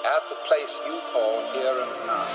At the place you call here and now.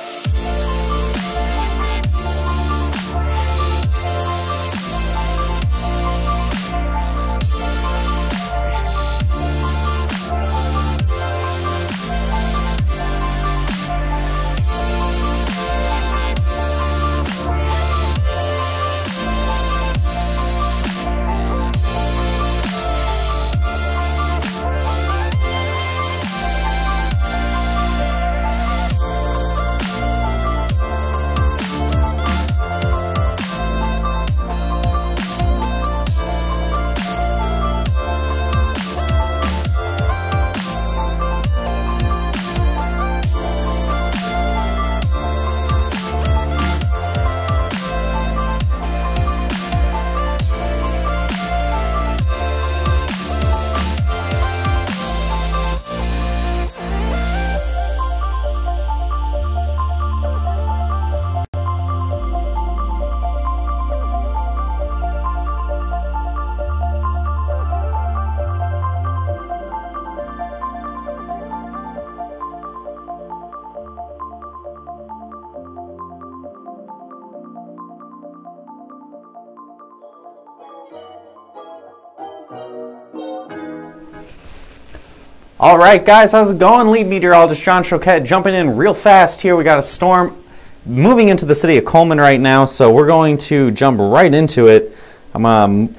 All right, guys, how's it going? Lead meteorologist John Choquette jumping in real fast here. We got a storm moving into the city of Coleman right now, so we're going to jump right into it. I'm going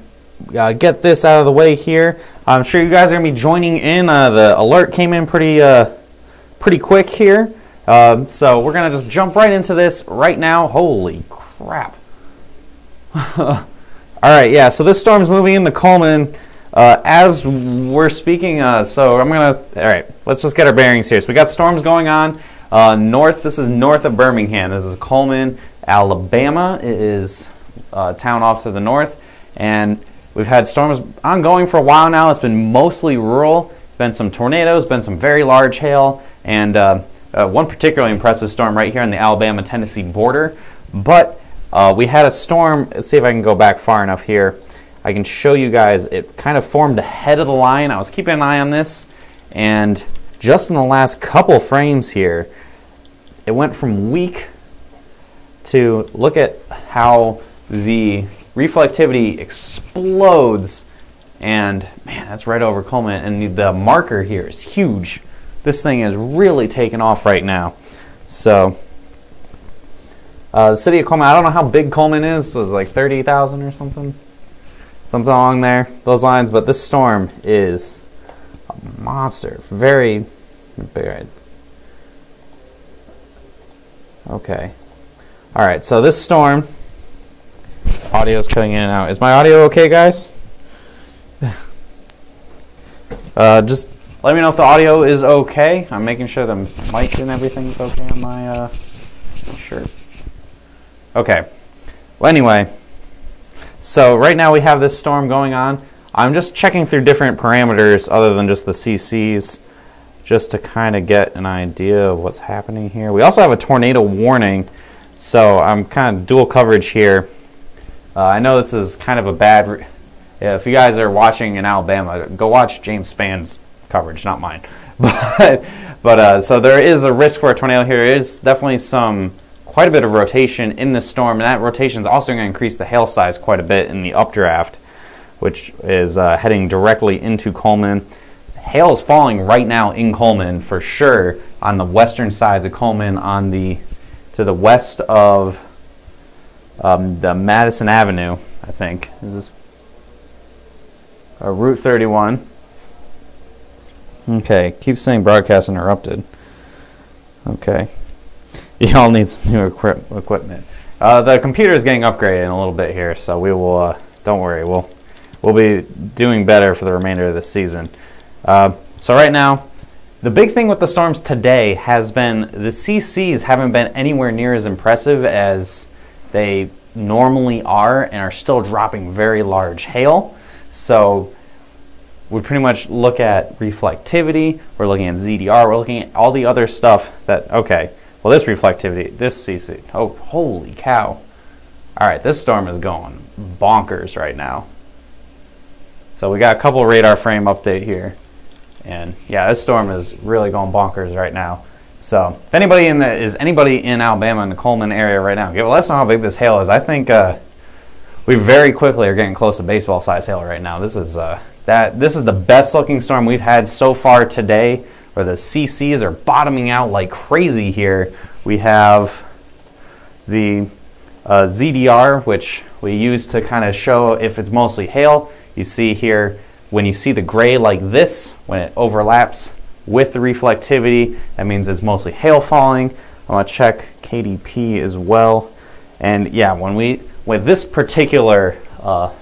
to get this out of the way here. I'm sure you guys are going to be joining in. The alert came in pretty quick here, so we're going to just jump right into this right now. Holy crap. All right, yeah, so this storm's moving into Coleman. As we're speaking, so all right, let's just get our bearings here. So we got storms going on north. This is north of Birmingham. This is Coleman, Alabama. It is a town off to the north, and we've had storms ongoing for a while now. It's been mostly rural. Been some tornadoes, been some very large hail, and one particularly impressive storm right here on the Alabama-Tennessee border. But we had a storm. Let's see if I can go back far enough here. I can show you guys, it kind of formed ahead of the line. I was keeping an eye on this, and just in the last couple frames here, it went from weak to look at how the reflectivity explodes, and man, that's right over Coleman, and the marker here is huge. This thing is really taking off right now. So, the city of Coleman, I don't know how big Coleman is. It was like 30,000 or something. Something along those lines, but this storm is a monster. Very big. Okay. All right, so this storm, audio's cutting in and out. Is my audio okay, guys? Just let me know if the audio is okay. I'm making sure the mic and everything's okay on my shirt. Okay. Well, anyway. So right now we have this storm going on. I'm just checking through different parameters other than just the CCs just to kind of get an idea of what's happening here. We also have a tornado warning, so I'm kind of dual coverage here. I know this is kind of a bad... if you guys are watching in Alabama, go watch James Spann's coverage, not mine. So there is a risk for a tornado here. There is definitely quite a bit of rotation in this storm, and that rotation is also going to increase the hail size quite a bit in the updraft, which is heading directly into Coleman. Hail is falling right now in Coleman for sure on the western sides of Coleman, to the west of the Madison Avenue, I think. This is Route 31. Okay, keeps saying broadcast interrupted. Okay. Y'all need some new equipment. The computer is getting upgraded in a little bit here, so we will. Don't worry, we'll be doing better for the remainder of the season. So right now, the big thing with the storms today has been the CCs haven't been anywhere near as impressive as they normally are, and are still dropping very large hail. So we pretty much look at reflectivity, we're looking at ZDR, we're looking at all the other stuff that, okay, well this reflectivity, this CC, oh, holy cow. All right, this storm is going bonkers right now. So we got a couple radar frame update here. And yeah, this storm is really going bonkers right now. So if anybody is anybody in Alabama in the Coleman area right now, let us know how big this hail is. I think we very quickly are getting close to baseball size hail right now. This is the best looking storm we've had so far today, where the CCs are bottoming out like crazy here. We have the ZDR, which we use to kind of show if it's mostly hail. You see here, when you see the gray like this, when it overlaps with the reflectivity, that means it's mostly hail falling. I'm gonna check KDP as well. And yeah, with this particular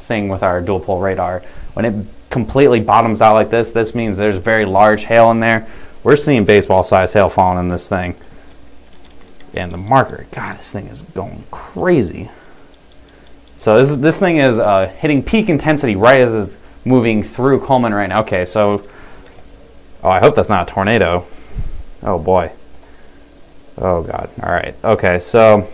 thing with our dual pole radar, when it completely bottoms out like this, this means there's very large hail in there. We're seeing baseball size hail falling in this thing. And the marker, God, this thing is going crazy. So this thing is hitting peak intensity right as it's moving through Coleman right now. Okay, so, oh, I hope that's not a tornado. Oh boy. Oh God. All right. Okay, so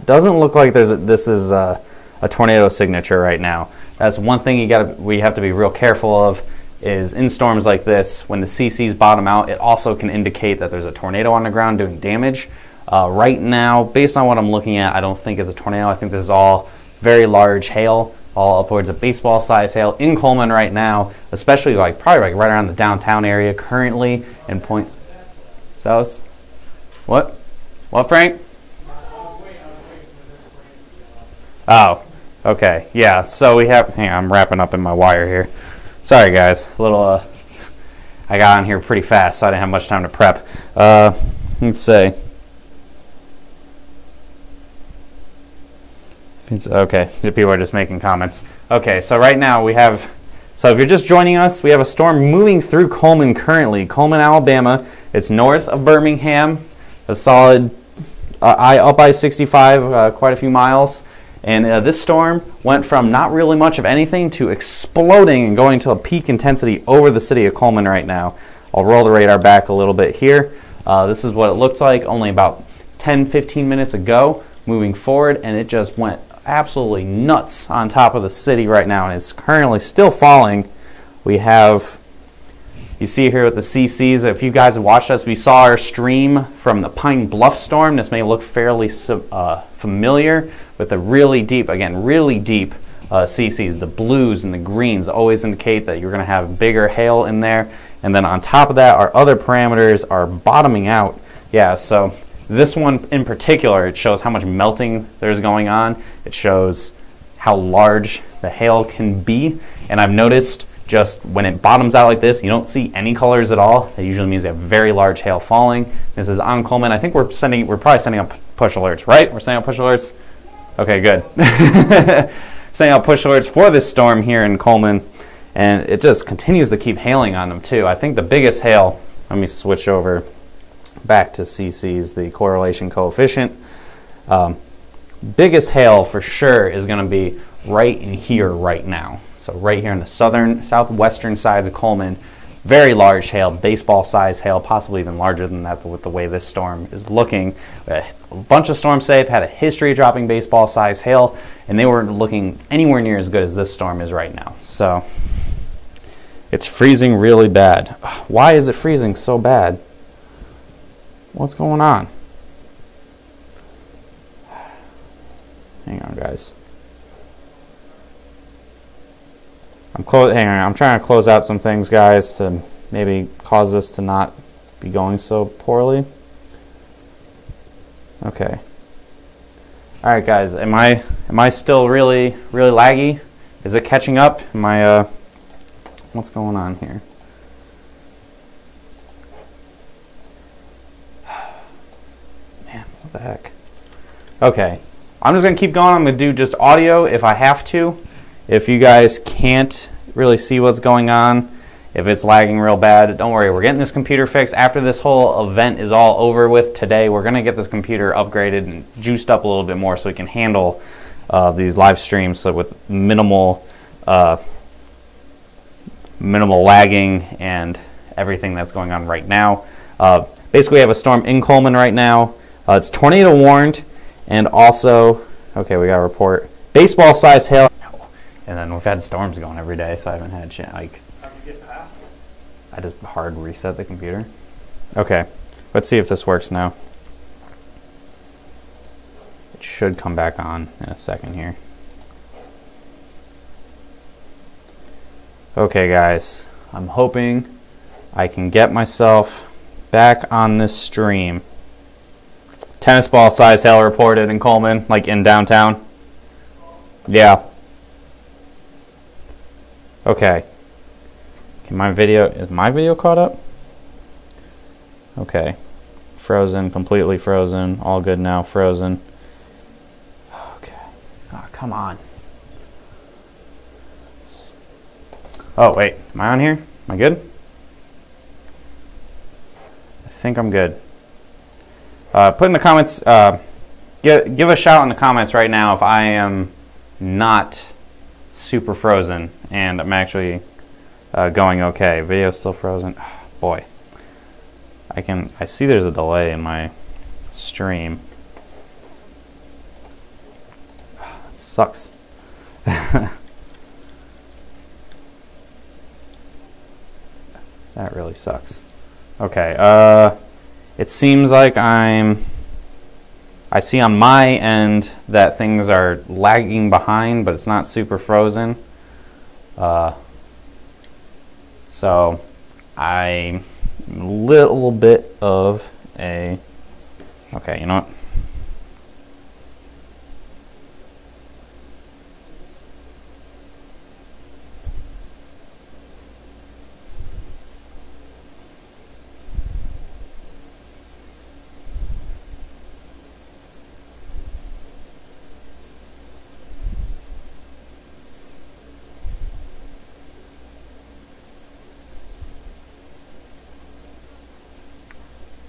doesn't look like this is a tornado signature right now. That's one thing we have to be real careful of, is in storms like this, when the CCs bottom out, it also can indicate that there's a tornado on the ground doing damage. Right now, based on what I'm looking at, I don't think it's a tornado. I think this is all very large hail, all upwards of baseball size hail in Coleman right now, especially probably right around the downtown area currently in points. South? What? What, Frank? Oh, okay. Yeah, so we have, hang on, I'm wrapping up in my wire here. Sorry guys, I got on here pretty fast, so I didn't have much time to prep. Let's see. Okay, people are just making comments. Okay, so right now so if you're just joining us, we have a storm moving through Coleman currently. Coleman, Alabama. It's north of Birmingham, a solid up I-65, quite a few miles. And this storm went from not really much of anything to exploding and going to a peak intensity over the city of Coleman right now. I'll roll the radar back a little bit here. This is what it looked like only about 10-15 minutes ago moving forward, and it just went absolutely nuts on top of the city right now, and it's currently still falling. We have, you see here with the CCs, if you guys have watched us, we saw our stream from the Pine Bluff storm. This may look fairly familiar with the really deep, again, really deep CCs. The blues and the greens always indicate that you're going to have bigger hail in there. And then on top of that, our other parameters are bottoming out. Yeah, so this one in particular, it shows how much melting there's going on. It shows how large the hail can be. And I've noticed just when it bottoms out like this, you don't see any colors at all. That usually means you have very large hail falling. This is on Coleman. I think we're probably sending up push alerts, right? We're sending out push alerts? Okay, good. Sending out push alerts for this storm here in Coleman, and it just continues to keep hailing on them too. I think the biggest hail, let me switch over back to CC's, the correlation coefficient. Biggest hail for sure is going to be right in here right now. So right here in the southwestern sides of Coleman, very large hail, baseball size hail, possibly even larger than that with the way this storm is looking. A bunch of storms today have had a history of dropping baseball size hail, and they weren't looking anywhere near as good as this storm is right now. So it's freezing really bad. Why is it freezing so bad? What's going on? Hang on, guys. Hang on, I'm trying to close out some things, guys, to maybe cause this to not be going so poorly. Okay. All right, guys. Am I still really laggy? Is it catching up? What's going on here? Man, what the heck? Okay. I'm just gonna keep going. I'm gonna do just audio if I have to. If you guys can't really see what's going on, if it's lagging real bad, don't worry. We're getting this computer fixed. After this whole event is all over with today, we're going to get this computer upgraded and juiced up a little bit more so we can handle these live streams with minimal minimal lagging and everything that's going on right now. Basically, we have a storm in Coleman right now. It's tornado warned, and also, okay, we got a report. Baseball-sized hail. And then we've had storms going every day, so I haven't had like. How do you get past it? I just hard reset the computer. Okay, let's see if this works now. It should come back on in a second here. Okay, guys, I'm hoping I can get myself back on this stream. Tennis ball size hail reported in Coleman, like in downtown. Yeah. Okay. Is my video caught up? Okay. Frozen, completely frozen. All good now, frozen. Okay. Oh, come on. Oh, wait. Am I on here? Am I good? I think I'm good. Put in the comments, give a shout in the comments right now if I am not super frozen and I'm actually going okay. Video's still frozen. Oh, boy. I see there's a delay in my stream. It sucks. That really sucks. Okay, it seems like I see on my end that things are lagging behind, but it's not super frozen. So I'm a little bit of a, okay, you know what?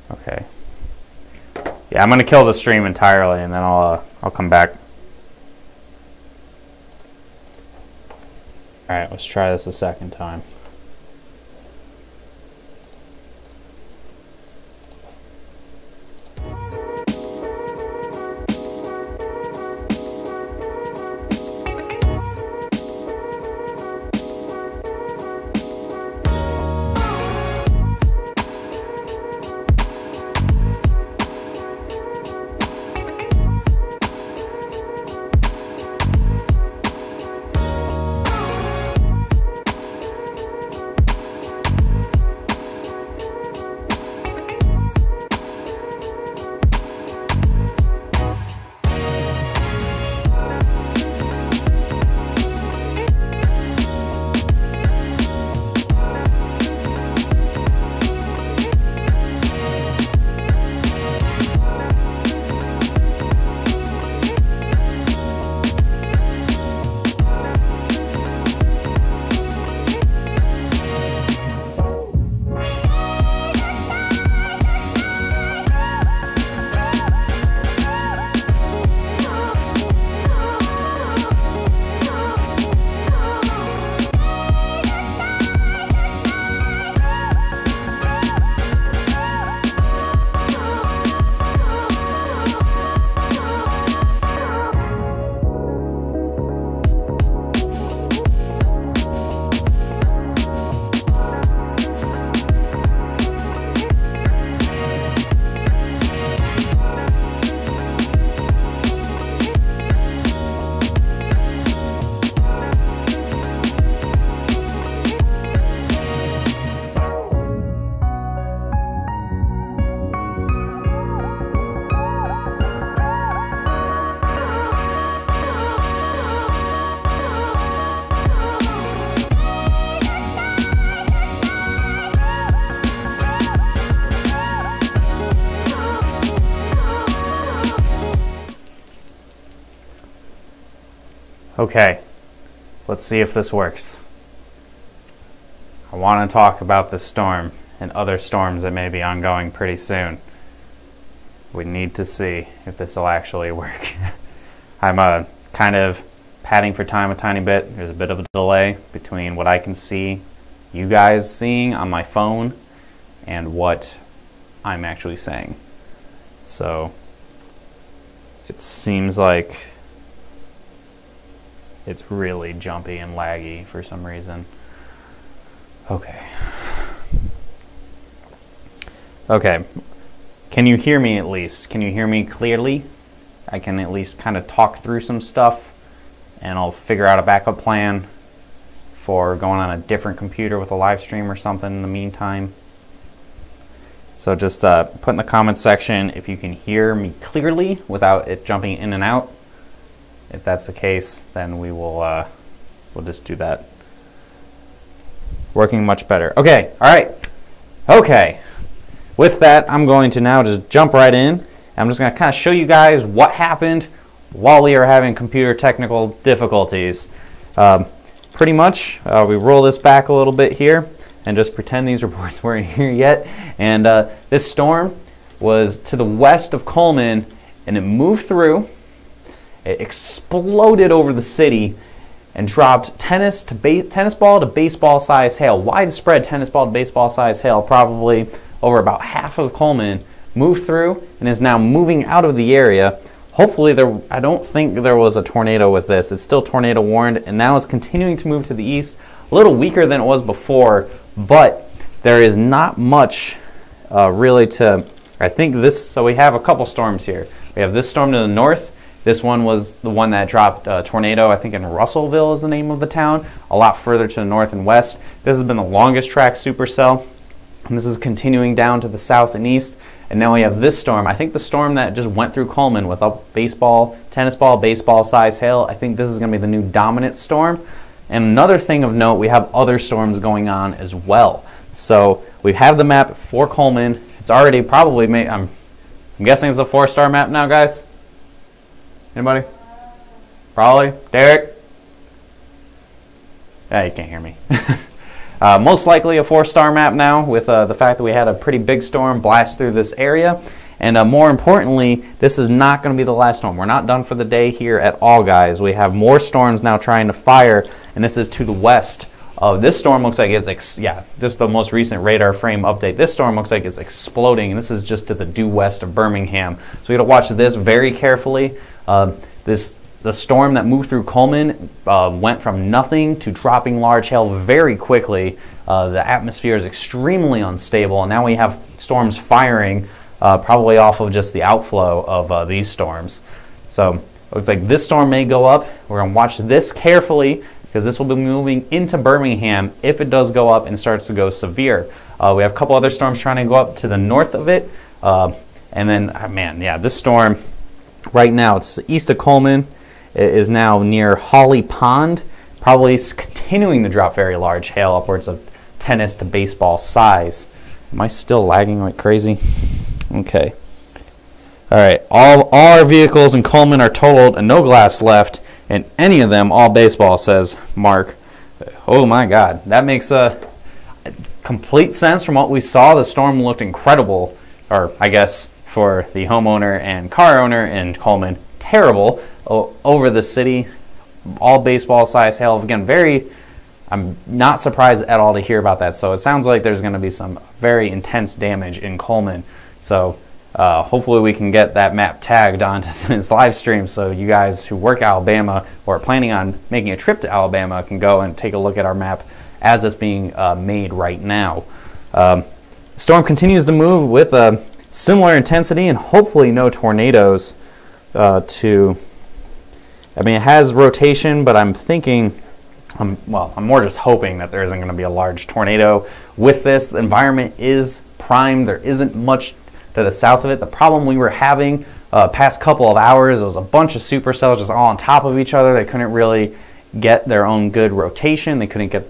Okay. Yeah, I'm gonna kill the stream entirely, and then I'll come back. All right, let's try this a second time. Okay, let's see if this works. I want to talk about this storm and other storms that may be ongoing pretty soon. We need to see if this will actually work. I'm kind of padding for time a tiny bit. There's a bit of a delay between what I can see you guys seeing on my phone and what I'm actually saying. So it seems like it's really jumpy and laggy for some reason. Okay. Okay. Can you hear me at least? Can you hear me clearly? I can at least kind of talk through some stuff, and I'll figure out a backup plan for going on a different computer with a live stream or something in the meantime. So just put in the comments section if you can hear me clearly without it jumping in and out. If that's the case, then we will we'll just do that. Working much better. Okay, all right. Okay. With that, I'm going to now just jump right in. I'm just going to kind of show you guys what happened while we are having computer technical difficulties. Pretty much, we roll this back a little bit here and just pretend these reports weren't here yet. And this storm was to the west of Coleman, and it moved through. It exploded over the city and dropped tennis ball to baseball size hail, widespread tennis ball to baseball size hail, probably over about half of Coleman, moved through and is now moving out of the area. Hopefully, I don't think there was a tornado with this. It's still tornado warned, and now it's continuing to move to the east, a little weaker than it was before, but there is not much really to, I think this, so we have a couple storms here. We have this storm to the north. This one was the one that dropped a tornado, I think in Russellville is the name of the town, a lot further to the north and west. This has been the longest track supercell, and this is continuing down to the south and east. And now we have this storm. I think the storm that just went through Coleman with a tennis ball, baseball size hail, I think this is going to be the new dominant storm. And another thing of note, we have other storms going on as well. So we have the map for Coleman. It's already probably made, I'm guessing it's a 4-star map now, guys? Anybody? Probably. Derek? Yeah, you can't hear me. Most likely a 4-star map now with the fact that we had a pretty big storm blast through this area. And more importantly, this is not going to be the last storm. We're not done for the day here at all, guys. We have more storms now trying to fire, and this is to the west. This storm looks like it's, just the most recent radar frame update. This storm looks like it's exploding, and this is just to the due west of Birmingham. So we got to watch this very carefully. The storm that moved through Coleman went from nothing to dropping large hail very quickly. The atmosphere is extremely unstable, and now we have storms firing probably off of just the outflow of these storms. So it looks like this storm may go up. We're going to watch this carefully because this will be moving into Birmingham if it does go up and starts to go severe. We have a couple other storms trying to go up to the north of it. And then, this storm right now, it's east of Coleman. It is now near Holly Pond, probably continuing to drop very large hail, upwards of tennis to baseball size. Am I still lagging like crazy? Okay. All right. All our vehicles in Coleman are totaled and no glass left, and any of them all baseball, says Mark. Oh my God, that makes complete sense from what we saw. The storm looked incredible, or I guess for the homeowner and car owner in Coleman, terrible over the city. All baseball size hail. Again, I'm not surprised at all to hear about that. So it sounds like there's going to be some very intense damage in Coleman. So hopefully we can get that map tagged onto this live stream so you guys who work Alabama or are planning on making a trip to Alabama can go and take a look at our map as it's being made right now. Storm continues to move with similar intensity and hopefully no tornadoes it has rotation, but I'm thinking, I'm more just hoping that there isn't going to be a large tornado with this. The environment is primed. There isn't much to the south of it. The problem we were having past couple of hours, it was a bunch of supercells just all on top of each other. They couldn't really get their own good rotation. They couldn't get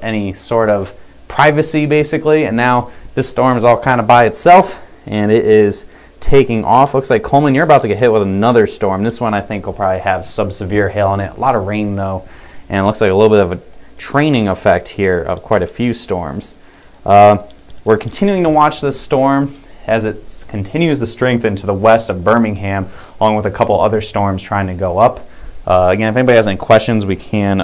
any sort of privacy, basically. And now this storm is all kind of by itself, and it is taking off. Looks like Coleman, you're about to get hit with another storm. This one I think will probably have sub-severe hail in it. A lot of rain though, and it looks like a little bit of a training effect here of quite a few storms. We're continuing to watch this storm as it continues to strengthen to the west of Birmingham, along with a couple other storms trying to go up. Again, if anybody has any questions, we can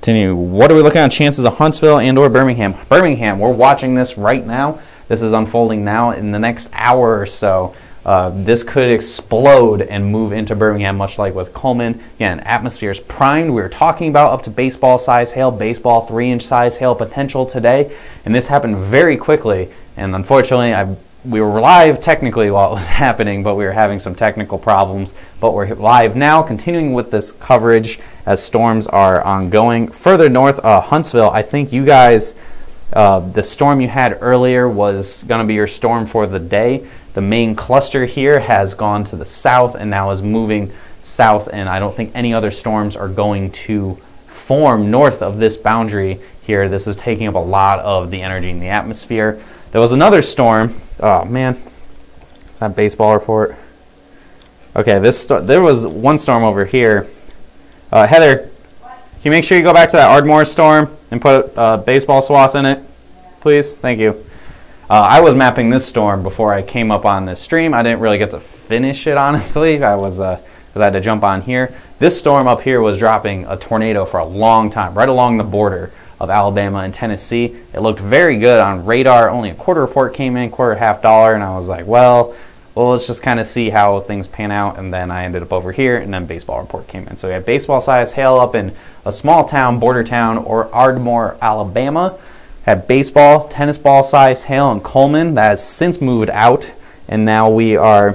Continue. What are we looking at chances of Huntsville and or Birmingham? Birmingham, we're watching this right now. This is unfolding now. In the next hour or so, this could explode and move into Birmingham, much like with Coleman. Again, atmosphere is primed. We were talking about up to baseball size hail, baseball 3-inch size hail potential today, and this happened very quickly. And unfortunately, we were live technically while it was happening, but we were having some technical problems. But we're live now, continuing with this coverage as storms are ongoing. Further north, Huntsville, I think you guys, the storm you had earlier was going to be your storm for the day. The main cluster here has gone to the south and now is moving south, and I don't think any other storms are going to form north of this boundary here. This is taking up a lot of the energy in the atmosphere. There was another storm. Oh man, is that baseball report? Okay, there was one storm over here. Heather, can you make sure you go back to that Ardmore storm and put a baseball swath in it, please? Thank you. I was mapping this storm before I came up on this stream. I didn't really get to finish it, honestly. Because I had to jump on here. This storm up here was dropping a tornado for a long time, right along the border of Alabama and Tennessee. It looked very good on radar. Only a quarter report came in, quarter half dollar, and I was like, well, let's just kind of see how things pan out. And then I ended up over here, and then baseball report came in. So we had baseball size hail up in a small town, border town, or Ardmore, Alabama. Had baseball, tennis ball size hail in Coleman. That has since moved out, and now we are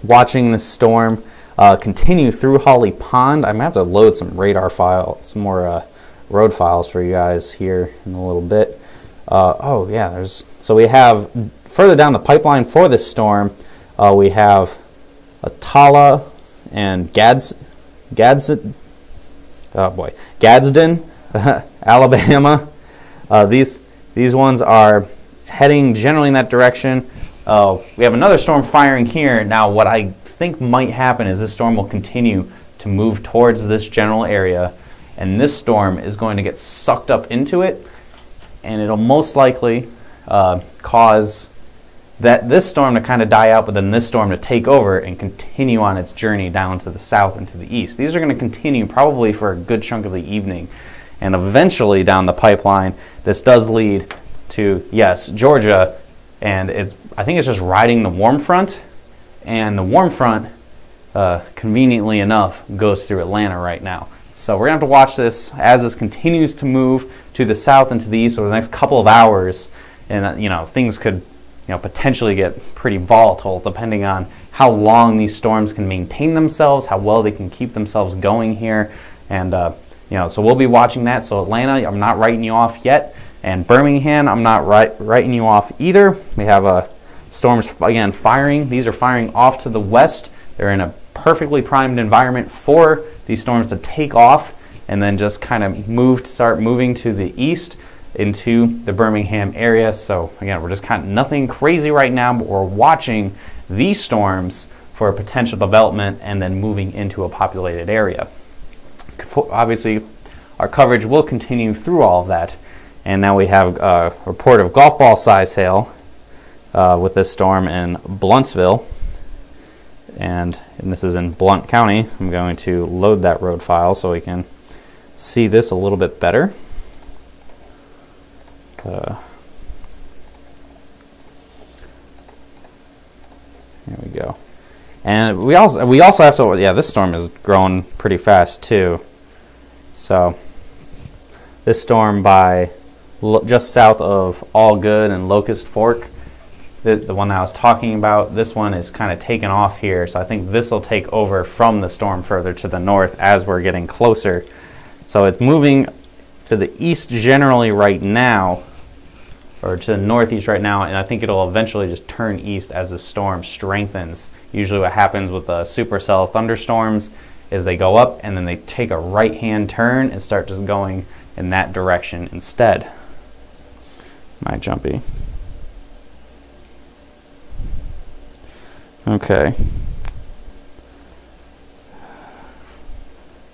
watching the storm continue through Holly Pond. I'm gonna have to load some radar files, some more road files for you guys here in a little bit. Oh yeah, so we have further down the pipeline for this storm, we have Atala and Gadsden, Alabama. These ones are heading generally in that direction. We have another storm firing here. Now what I think might happen is this storm will continue to move towards this general area, and this storm is going to get sucked up into it, and it'll most likely cause this storm to kind of die out, but then this storm to take over and continue on its journey down to the south and to the east. These are going to continue probably for a good chunk of the evening, and eventually down the pipeline, this does lead to, yes, Georgia, and I think it's just riding the warm front, and the warm front, conveniently enough, goes through Atlanta right now. So we're going to have to watch this as this continues to move to the south and to the east over the next couple of hours. And things could potentially get pretty volatile depending on how long these storms can maintain themselves, how well they can keep themselves going here. And so we'll be watching that. So Atlanta, I'm not writing you off yet. And Birmingham, I'm not writing you off either. We have storms, again, firing. These are firing off to the west. They're in a perfectly primed environment for these storms to take off and then just kind of start moving to the east into the Birmingham area. So again, we're just kind of nothing crazy right now, but we're watching these storms for a potential development and then moving into a populated area. Obviously, our coverage will continue through all of that. And now we have a report of golf ball size hail with this storm in Bluntsville. And this is in Blount County. I'm going to load that road file so we can see this a little bit better. Here we go. And we also have to, yeah, this storm is growing pretty fast too. So this storm by just south of All Good and Locust Fork, the one that I was talking about, this one is kind of taken off here. So I think this will take over from the storm further to the north as we're getting closer. So it's moving to the east generally right now, or to the northeast right now, and I think it'll eventually just turn east as the storm strengthens. Usually what happens with supercell thunderstorms is they go up and then they take a right-hand turn and start just going in that direction instead. My jumpy. Okay.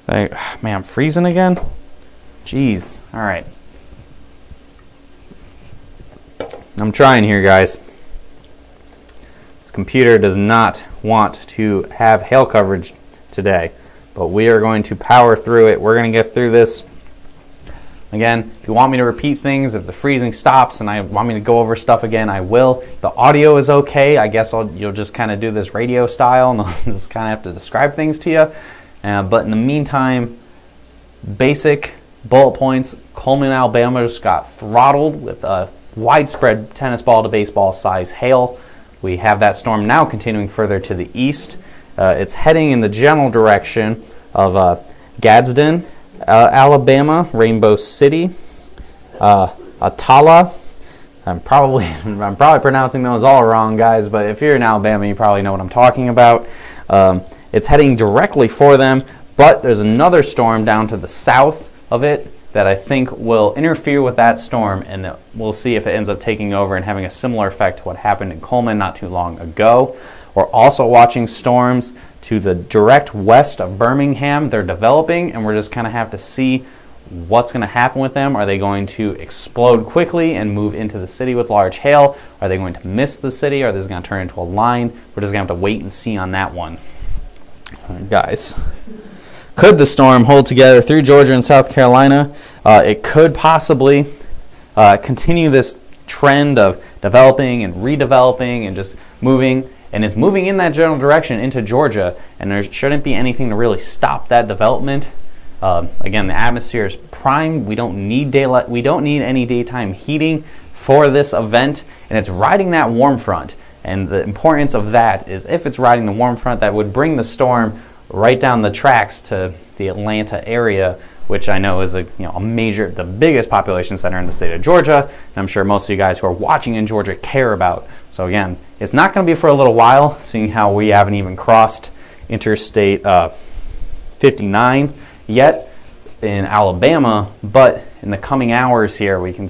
Man, I'm freezing again? Jeez. All right. I'm trying here, guys. This computer does not want to have hail coverage today, but we are going to power through it. We're going to get through this Again, if you want me to repeat things, if the freezing stops and I want me to go over stuff again, I will. If the audio is okay, I guess you'll just kind of do this radio style and I'll just kind of have to describe things to you. But in the meantime, basic bullet points. Coleman, Alabama just got throttled with a widespread tennis ball to baseball size hail. We have that storm now continuing further to the east. It's heading in the general direction of Gadsden, Alabama, Rainbow City, Atala. I'm probably pronouncing those all wrong, guys, but if you're in Alabama, you probably know what I'm talking about. It's heading directly for them, but there's another storm down to the south of it that I think will interfere with that storm, and we'll see if it ends up taking over and having a similar effect to what happened in Coleman not too long ago. We're also watching storms to the direct west of Birmingham. They're developing, and we're just kind of have to see what's going to happen with them. Are they going to explode quickly and move into the city with large hail? Are they going to miss the city? Or are they going to turn into a line? We're just going to have to wait and see on that one. All right, guys. Could the storm hold together through Georgia and South Carolina? It could possibly continue this trend of developing and redeveloping and just moving. And it's moving in that general direction into Georgia, and there shouldn't be anything to really stop that development. Again, the atmosphere is prime. We don't need daylight. We don't need any daytime heating for this event, and it's riding that warm front. And the importance of that is if it's riding the warm front, that would bring the storm right down the tracks to the Atlanta area, which I know is the biggest population center in the state of Georgia, and I'm sure most of you guys who are watching in Georgia care about. So again, it's not going to be for a little while, seeing how we haven't even crossed Interstate 59 yet in Alabama, but in the coming hours here, we can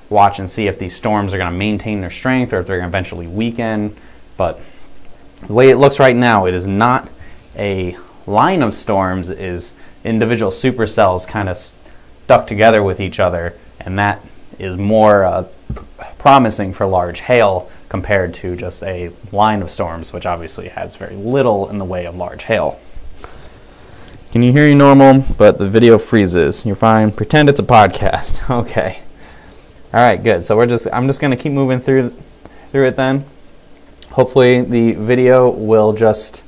watch and see if these storms are going to maintain their strength or if they're going to eventually weaken. But the way it looks right now, it is not a line of storms, is individual supercells kind of stuck together with each other, and that is more promising for large hail compared to just a line of storms, which obviously has very little in the way of large hail. Can you hear me normal? But the video freezes. You're fine. Pretend it's a podcast. Okay. All right, good. So I'm just going to keep moving through it then. Hopefully the video will just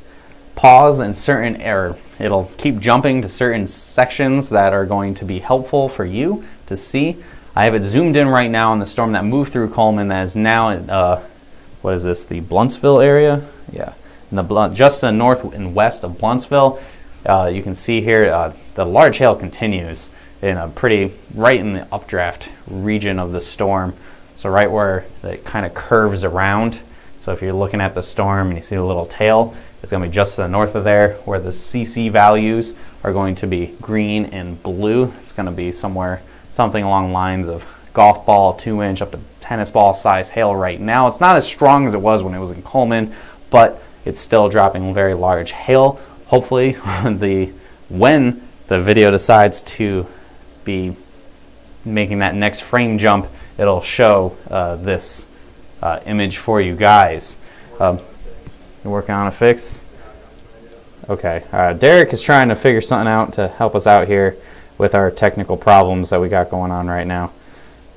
pause in certain error. It'll keep jumping to certain sections that are going to be helpful for you to see. I have it zoomed in right now on the storm that moved through Coleman that is now in, what is this, the Bluntsville area? Yeah, just to the north and west of Bluntsville. You can see here the large hail continues in right in the updraft region of the storm. So right where it kind of curves around. So if you're looking at the storm and you see the little tail, it's going to be just to the north of there where the CC values are going to be green and blue. It's going to be something along the lines of golf ball 2-inch up to tennis ball size hail right now. It's not as strong as it was when it was in Coleman, but it's still dropping very large hail. Hopefully when the video decides to be making that next frame jump, it'll show this image for you guys. You're working on a fix? Okay. Derek is trying to figure something out to help us out here with our technical problems that we got going on right now.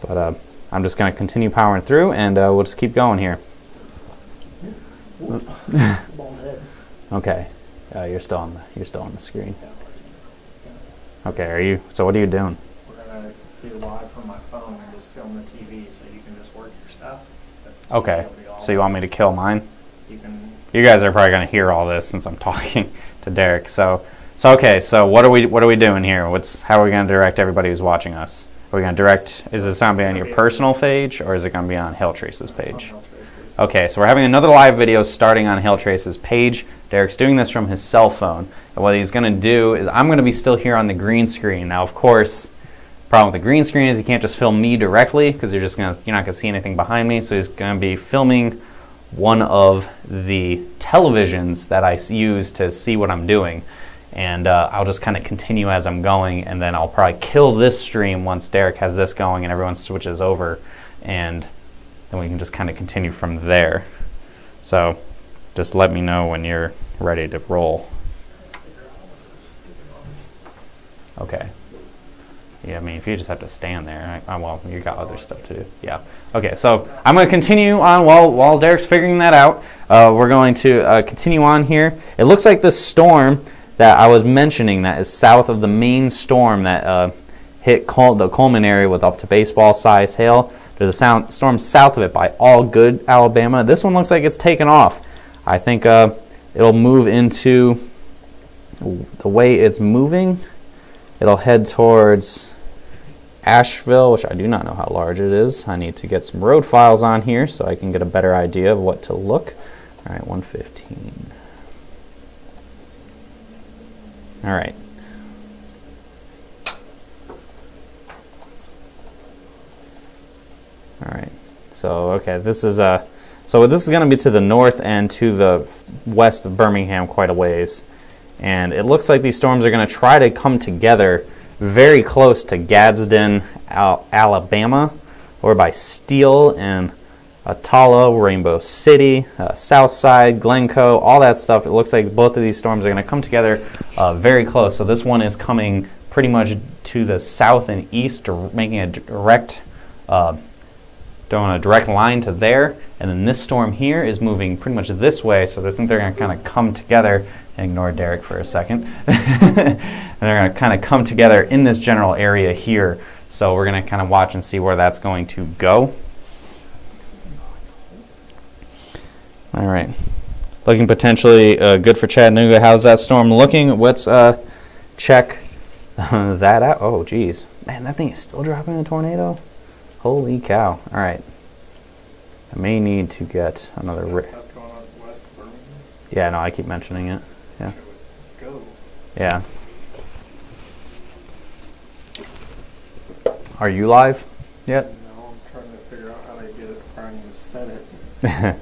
But I'm just going to continue powering through, and we'll just keep going here. Okay. You're still on the screen. Okay. So what are you doing? We're gonna do live from my phone and just film the TV, so you can just work your stuff. Okay. So you want me to kill mine? You guys are probably going to hear all this since I'm talking to Derek. So okay. So what are we doing here? How are we going to direct everybody who's watching us? Are we going to direct? Is this going to be on your personal page, or is it going to be on Hailtrace's page? Okay. So we're having another live video starting on Hailtrace's page. Derek's doing this from his cell phone. And what he's going to do is I'm going to be still here on the green screen. Now, of course, the problem with the green screen is you can't just film me directly because you're not going to see anything behind me. So he's going to be filming one of the televisions that I use to see what I'm doing. And I'll just kind of continue as I'm going, and then I'll probably kill this stream once Derek has this going and everyone switches over, and then we can just kind of continue from there. So just let me know when you're ready to roll. Okay. Yeah, I mean, if you just have to stand there, well, you got other stuff to do. Yeah. Okay, so I'm going to continue on while Derek's figuring that out. We're going to continue on here. It looks like the storm that I was mentioning that is south of the main storm that hit the Coleman area with up to baseball-size hail. There's a storm south of it by Allgood, Alabama. This one looks like it's taken off. I think it'll move into the way it's moving. It'll head towards Asheville, which I do not know how large it is. I need to get some road files on here so I can get a better idea of what to look. All right, 115. All right. All right. So okay, this is going to be to the north and to the west of Birmingham quite a ways, and it looks like these storms are going to try to come together very close to Gadsden, Alabama, or by Steele and Attala, Rainbow City, Southside, Glencoe, all that stuff. It looks like both of these storms are going to come together very close. So this one is coming pretty much to the south and east, making a direct line to there. And then this storm here is moving pretty much this way, so I think they're going to kind of come together. Ignore Derek for a second. And they're going to kind of come together in this general area here. So we're going to kind of watch and see where that's going to go. All right. Looking potentially good for Chattanooga. How's that storm looking? Let's check that out. Oh, geez. Man, that thing is still dropping a tornado? Holy cow. All right. I may need to get another... Yeah, no, I keep mentioning it. Yeah. Yeah. Are you live yet? No, I'm trying to figure out how to get it, trying to set it.